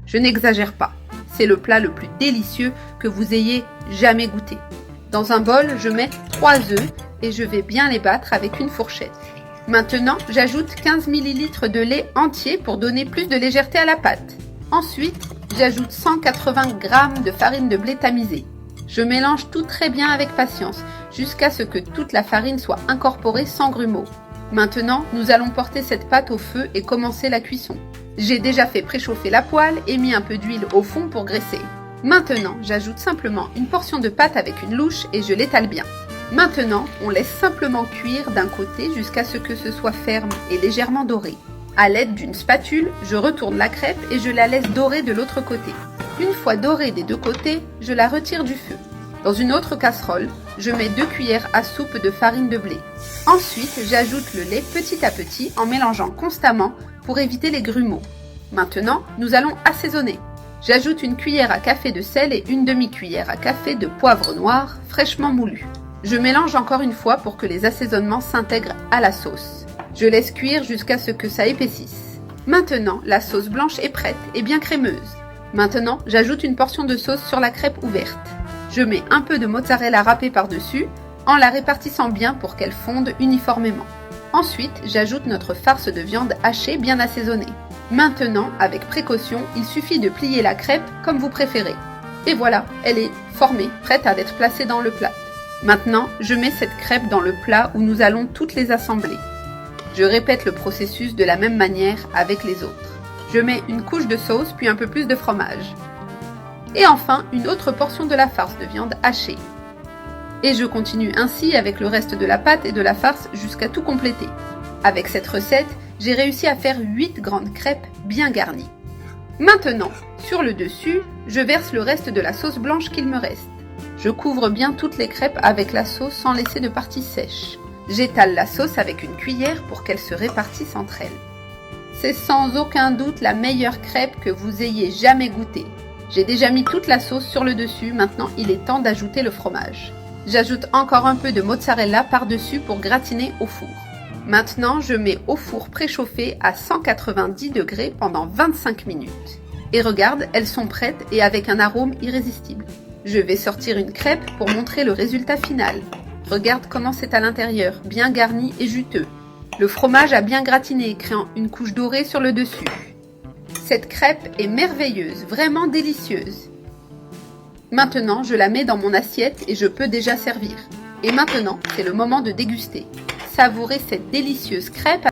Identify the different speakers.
Speaker 1: Je n'exagère pas, c'est le plat le plus délicieux que vous ayez jamais goûté. Dans un bol, je mets 3 œufs et je vais bien les battre avec une fourchette. Maintenant, j'ajoute 15 ml de lait entier pour donner plus de légèreté à la pâte. Ensuite, j'ajoute 180 g de farine de blé tamisée. Je mélange tout très bien avec patience, jusqu'à ce que toute la farine soit incorporée sans grumeaux. Maintenant, nous allons porter cette pâte au feu et commencer la cuisson. J'ai déjà fait préchauffer la poêle et mis un peu d'huile au fond pour graisser. Maintenant, j'ajoute simplement une portion de pâte avec une louche et je l'étale bien. Maintenant, on laisse simplement cuire d'un côté jusqu'à ce que ce soit ferme et légèrement doré. À l'aide d'une spatule, je retourne la crêpe et je la laisse dorer de l'autre côté. Une fois dorée des deux côtés, je la retire du feu. Dans une autre casserole, je mets 2 cuillères à soupe de farine de blé. Ensuite, j'ajoute le lait petit à petit en mélangeant constamment pour éviter les grumeaux. Maintenant, nous allons assaisonner. J'ajoute une cuillère à café de sel et une demi-cuillère à café de poivre noir fraîchement moulu. Je mélange encore une fois pour que les assaisonnements s'intègrent à la sauce. Je laisse cuire jusqu'à ce que ça épaississe. Maintenant, la sauce blanche est prête et bien crémeuse. Maintenant, j'ajoute une portion de sauce sur la crêpe ouverte. Je mets un peu de mozzarella râpé par-dessus en la répartissant bien pour qu'elle fonde uniformément. Ensuite, j'ajoute notre farce de viande hachée bien assaisonnée. Maintenant, avec précaution, il suffit de plier la crêpe comme vous préférez. Et voilà, elle est formée, prête à être placée dans le plat. Maintenant, je mets cette crêpe dans le plat où nous allons toutes les assembler. Je répète le processus de la même manière avec les autres. Je mets une couche de sauce puis un peu plus de fromage. Et enfin, une autre portion de la farce de viande hachée. Et je continue ainsi avec le reste de la pâte et de la farce jusqu'à tout compléter. Avec cette recette, j'ai réussi à faire 8 grandes crêpes bien garnies. Maintenant, sur le dessus, je verse le reste de la sauce blanche qu'il me reste. Je couvre bien toutes les crêpes avec la sauce sans laisser de partie sèche. J'étale la sauce avec une cuillère pour qu'elle se répartisse entre elles. C'est sans aucun doute la meilleure crêpe que vous ayez jamais goûtée. J'ai déjà mis toute la sauce sur le dessus, maintenant il est temps d'ajouter le fromage. J'ajoute encore un peu de mozzarella par-dessus pour gratiner au four. Maintenant, je mets au four préchauffé à 190 degrés pendant 25 minutes. Et regarde, elles sont prêtes et avec un arôme irrésistible. Je vais sortir une crêpe pour montrer le résultat final. Regarde comment c'est à l'intérieur, bien garni et juteux. Le fromage a bien gratiné, créant une couche dorée sur le dessus. Cette crêpe est merveilleuse, vraiment délicieuse. Maintenant, je la mets dans mon assiette et je peux déjà servir. Et maintenant, c'est le moment de déguster. Savourez cette délicieuse crêpe